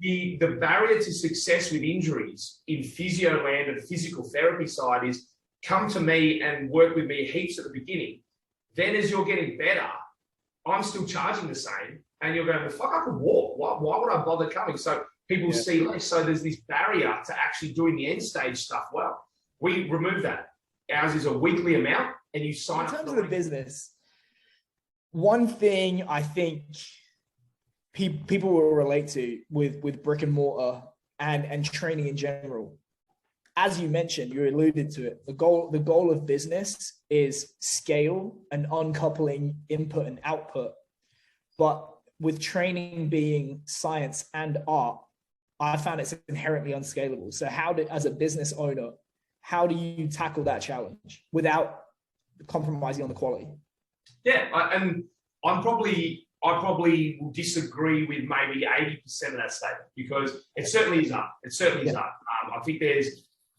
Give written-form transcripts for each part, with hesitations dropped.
the barrier to success with injuries in physio land and physical therapy side is come to me and work with me heaps at the beginning. Then as you're getting better, I'm still charging the same. And you're going, well, fuck, I can walk. Why would I bother coming? So people see less. So there's this barrier to actually doing the end stage stuff well. We remove that. Ours is a weekly amount and you sign up. In terms of the business, one thing I think people will relate to with brick and mortar and training in general, as you mentioned, you alluded to it, the goal of business is scale and uncoupling input and output. But with training being science and art, I found it's inherently unscalable. So as a business owner, how do you tackle that challenge without compromising on the quality? Yeah, I probably will disagree with maybe 80% of that statement because it certainly is up. It certainly is up. I think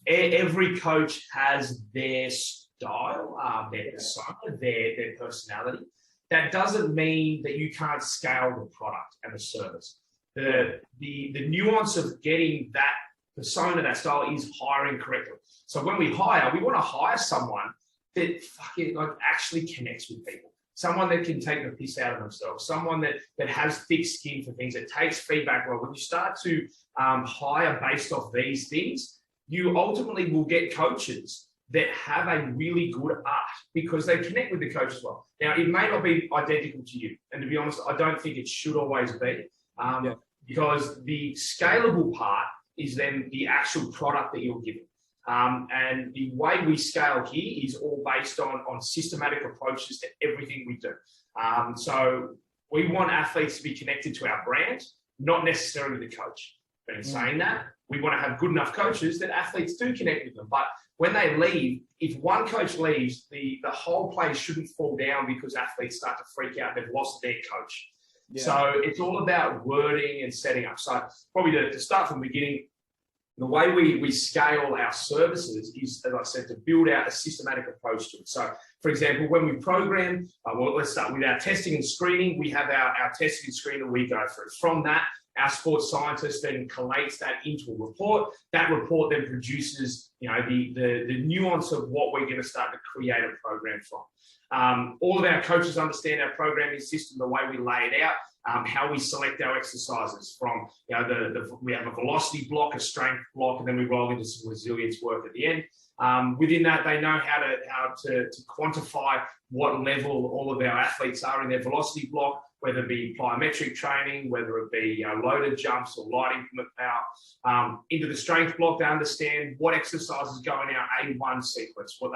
every coach has their style, their persona, their personality. That doesn't mean that you can't scale the product and the service. The nuance of getting that persona, that style, is hiring correctly. So when we want to hire someone that actually connects with people. Someone that can take the piss out of themselves, someone that has thick skin for things, that takes feedback well. When you start to hire based off these things, you ultimately will get coaches that have a really good art because they connect with the coach as well. Now, it may not be identical to you. And to be honest, I don't think it should always be because the scalable part is then the actual product that you're giving. And the way we scale here is all based on systematic approaches to everything we do. So we want athletes to be connected to our brand, not necessarily the coach. But in saying that, we want to have good enough coaches that athletes do connect with them. But when they leave, if one coach leaves, the whole place shouldn't fall down because athletes start to freak out they've lost their coach. Yeah. So it's all about wording and setting up. So probably to start from the beginning, the way we scale our services is, as I said, to build out a systematic approach to it. So, for example, when we program, let's start with our testing and screening. We have our testing and screening we go through. From that, our sports scientist then collates that into a report. That report then produces, the nuance of what we're going to start to create a program from. All of our coaches understand our programming system, the way we lay it out. How we select our exercises from, we have a velocity block, a strength block, and then we roll into some resilience work at the end. Within that, they know how to quantify what level all of our athletes are in their velocity block, whether it be plyometric training, whether it be loaded jumps or light implement power. Into the strength block, they understand what exercises go in our A1 sequence, what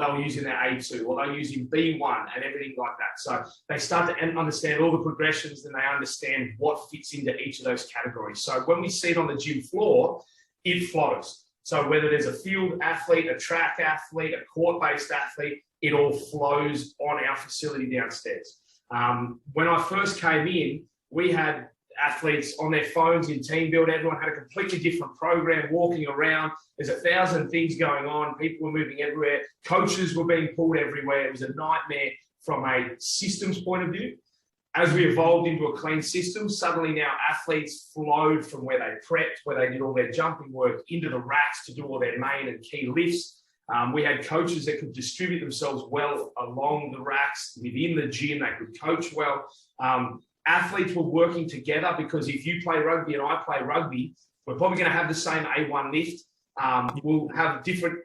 they'll use in their A2, what they'll use in B1 and everything like that. So they start to understand all the progressions and they understand what fits into each of those categories. So when we see it on the gym floor, it flows. So whether there's a field athlete, a track athlete, a court-based athlete, it all flows on our facility downstairs. When I first came in, we had athletes on their phones in team build. Everyone had a completely different program, walking around. There's 1,000 things going on. People were moving everywhere. Coaches were being pulled everywhere. It was a nightmare from a systems point of view. As we evolved into a clean system, suddenly now athletes flowed from where they prepped, where they did all their jumping work, into the racks to do all their main and key lifts. We had coaches that could distribute themselves well along the racks within the gym. They could coach well. Athletes were working together because if you play rugby and I play rugby, we're probably going to have the same A1 lift. We'll have different,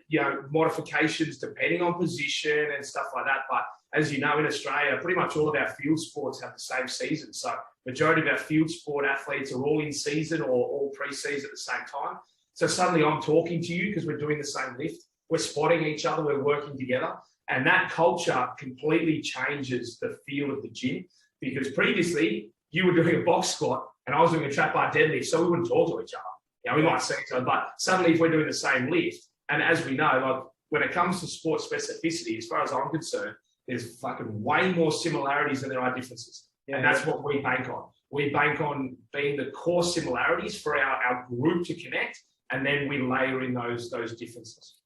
modifications depending on position and stuff like that. But as you know, in Australia, pretty much all of our field sports have the same season. So majority of our field sport athletes are all in season or all pre-season at the same time. So suddenly I'm talking to you because we're doing the same lift. We're spotting each other, we're working together. And that culture completely changes the feel of the gym because previously you were doing a box squat and I was doing a trap bar deadlift, so we wouldn't talk to each other. We might see each other, but suddenly if we're doing the same lift, and as we know, when it comes to sport specificity, as far as I'm concerned, there's fucking way more similarities than there are differences. Yeah, and that's what we bank on. We bank on being the core similarities for our group to connect, and then we layer in those differences.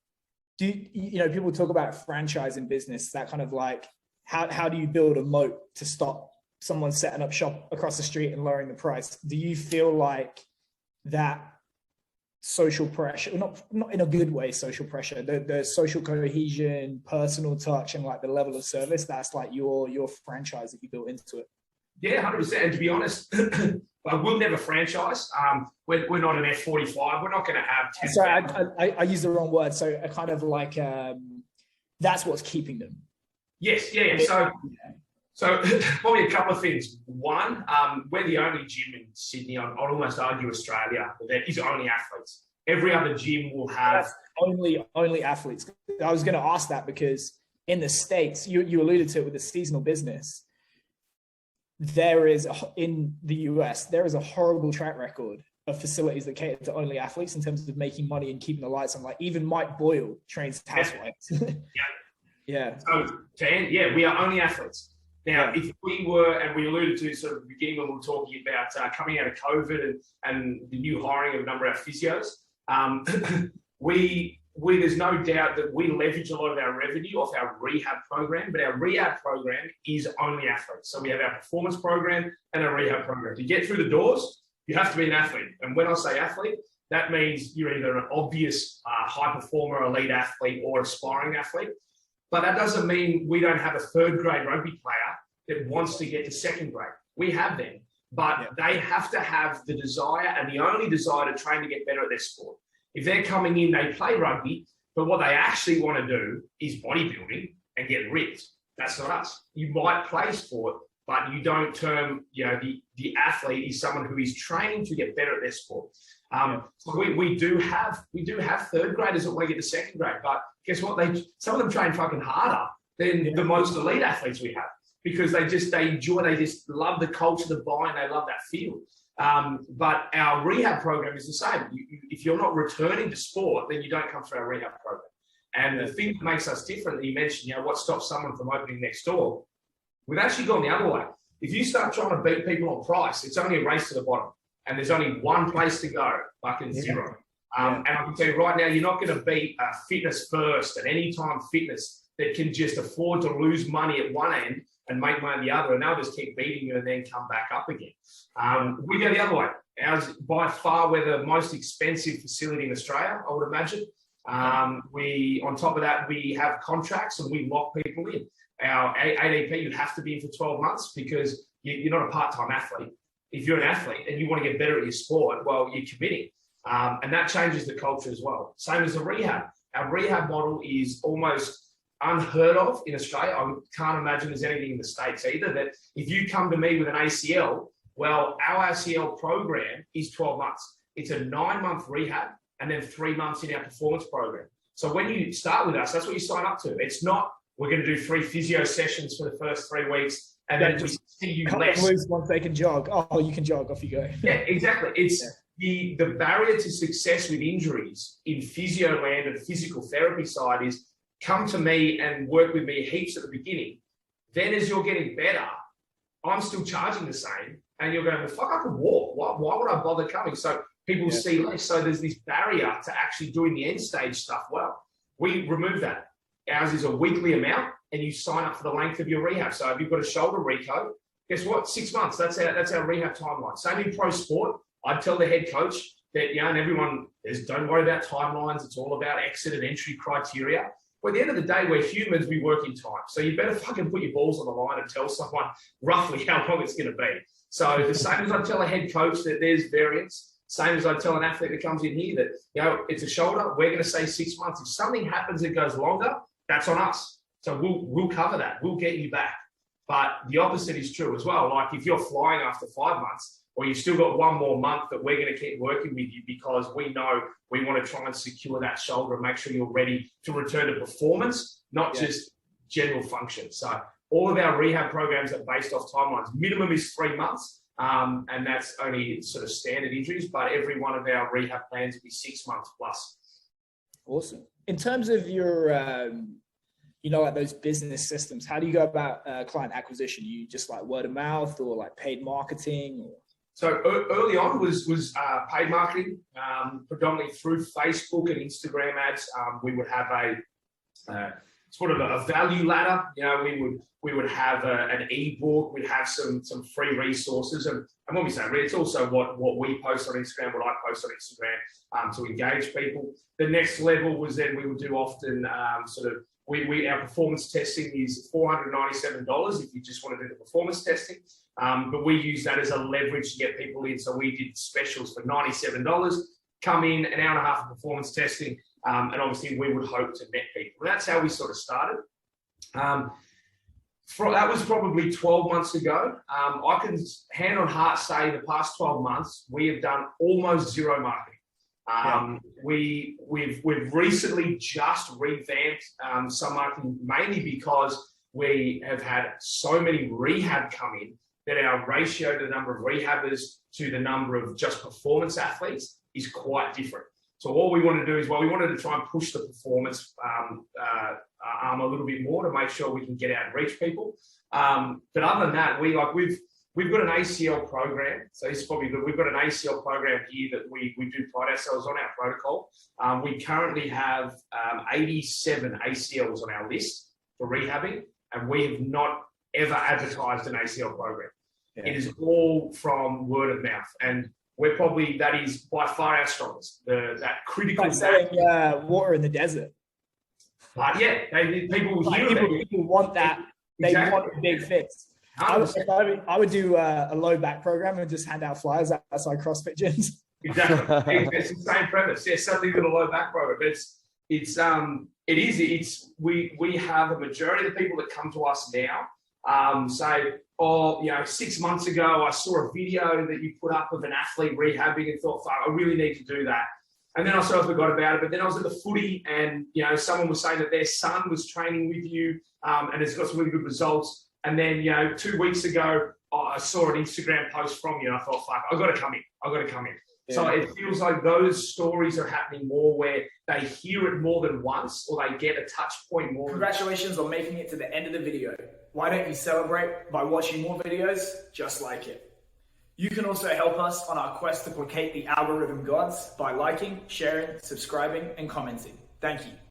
People talk about franchise in business, that kind of like, how do you build a moat to stop someone setting up shop across the street and lowering the price? Do you feel like that social pressure, not in a good way, social pressure, the social cohesion, personal touch, and like the level of service, that's like your franchise that you built into it. Yeah, 100%. And to be honest, we'll never franchise. We're not an F45. We're not going to have 10. Sorry, I used the wrong word. So I kind of like, that's what's keeping them. Yes, yeah. So probably a couple of things. One, we're the only gym in Sydney, I'd almost argue Australia, that is only athletes. Every other gym will have... That's only athletes. I was going to ask that because in the States, you alluded to it with the seasonal business, in the US, there is a horrible track record of facilities that cater to only athletes in terms of making money and keeping the lights on. Like even Mike Boyle trains housewives. Yeah. So we are only athletes. Now, if we were, and we alluded to sort of the beginning when we were talking about coming out of COVID and the new hiring of a number of our physios, there's no doubt that we leverage a lot of our revenue off our rehab program, but our rehab program is only athletes. So we have our performance program and our rehab program. To get through the doors, you have to be an athlete. And when I say athlete, that means you're either an obvious high performer, elite athlete, or aspiring athlete. But that doesn't mean we don't have a third grade rugby player that wants to get to second grade. We have them, but they have to have the desire and the only desire to train to get better at their sport. If they're coming in, they play rugby, but what they actually want to do is bodybuilding and get ripped. That's not us. You might play sport, but you don't term, the athlete is someone who is training to get better at their sport. So we do have third graders that want to get to second grade, but guess what? Some of them train fucking harder than the most elite athletes we have because they just love the culture, the buy-in, they love that field. But our rehab program is the same. If you're not returning to sport, then you don't come through our rehab program. And the thing that makes us different that you mentioned, what stops someone from opening next door? We've actually gone the other way. If you start trying to beat people on price, it's only a race to the bottom. And there's only one place to go, fucking zero. And I can tell you right now, you're not going to beat Fitness First and Anytime Fitness that can just afford to lose money at one end and make money at the other, and they'll just keep beating you and then come back up again. We go the other way. Ours, by far, we're the most expensive facility in Australia, I would imagine. On top of that, we have contracts and we lock people in. Our ADP, you have to be in for 12 months because you're not a part-time athlete. If you're an athlete and you want to get better at your sport, well, you're committing. And that changes the culture as well. Same as the rehab. Our rehab model is almost unheard of in Australia. I can't imagine there's anything in the States either, that if you come to me with an ACL, well, our ACL program is 12 months. It's a 9-month rehab and then 3 months in our performance program. So when you start with us, that's what you sign up to. It's not, we're going to do 3 physio sessions for the first 3 weeks and then we see you less. Once they can jog. Oh, you can jog, off you go. Yeah, exactly. It's the barrier to success with injuries in physio land and physical therapy side is come to me and work with me heaps at the beginning. Then as you're getting better, I'm still charging the same. And you're going, well, fuck, I can walk. Why would I bother coming? So people see less. So there's this barrier to actually doing the end stage stuff well. We remove that. Ours is a weekly amount and you sign up for the length of your rehab. So if you've got a shoulder reco, guess what? 6 months. That's our rehab timeline. Same in pro sport. I'd tell the head coach that, and everyone is, don't worry about timelines. It's all about exit and entry criteria. Well, at the end of the day, we're humans, we work in time. So you better fucking put your balls on the line and tell someone roughly how long it's going to be. So the same as I tell a head coach that there's variance, same as I tell an athlete that comes in here that, it's a shoulder, we're going to say 6 months. If something happens that goes longer, that's on us. So we'll cover that. We'll get you back. But the opposite is true as well. Like if you're flying after 5 months, or you've still got 1 more month that we're going to keep working with you because we know we want to try and secure that shoulder and make sure you're ready to return to performance, not just general function. So all of our rehab programs are based off timelines. Minimum is 3 months, and that's only sort of standard injuries, but every one of our rehab plans will be 6 months plus. Awesome. In terms of your, like those business systems, how do you go about client acquisition? You just like word of mouth or like paid marketing? So early on was paid marketing, predominantly through Facebook and Instagram ads. We would have sort of a value ladder. You know, we would have an ebook, we'd have some free resources, and when we say it's also what we post on Instagram, what I post on Instagram to engage people. The next level was then we would do often our performance testing is $497 if you just want to do the performance testing. But we use that as a leverage to get people in. So we did specials for $97, come in, an hour and a half of performance testing, and obviously we would hope to net people. And that's how we sort of started. That was probably 12 months ago. I can hand on heart say the past 12 months, we have done almost zero marketing. We've recently just revamped some marketing, mainly because we have had so many rehab come in that our ratio to the number of rehabbers to the number of just performance athletes is quite different. So what we want to do is, we wanted to try and push the performance arm a little bit more to make sure we can get out and reach people. But other than that, we've got an ACL program. So this is probably good. We've got an ACL program here that we do pride ourselves on, our protocol. We currently have 87 ACLs on our list for rehabbing, and we have not ever advertised an ACL program. Yeah. It is all from word of mouth, and that is by far our strongest. That critical. Like selling water in the desert. People will hear people want that. They want a big fix. I would do a low back program and just hand out flyers outside CrossFit gyms. Exactly, it's the same premise. Yeah, something with a low back program. We have a majority of the people that come to us now say, 6 months ago I saw a video that you put up of an athlete rehabbing and thought, fuck, I really need to do that. And then I sort of forgot about it. But then I was at the footy and, someone was saying that their son was training with you and has got some really good results. And then, 2 weeks ago, I saw an Instagram post from you and I thought, fuck, I've got to come in. Yeah. So it feels like those stories are happening more where they hear it more than once or they get a touch point more. Congratulations on making it to the end of the video. Why don't you celebrate by watching more videos just like it? You can also help us on our quest to placate the algorithm gods by liking, sharing, subscribing, and commenting. Thank you.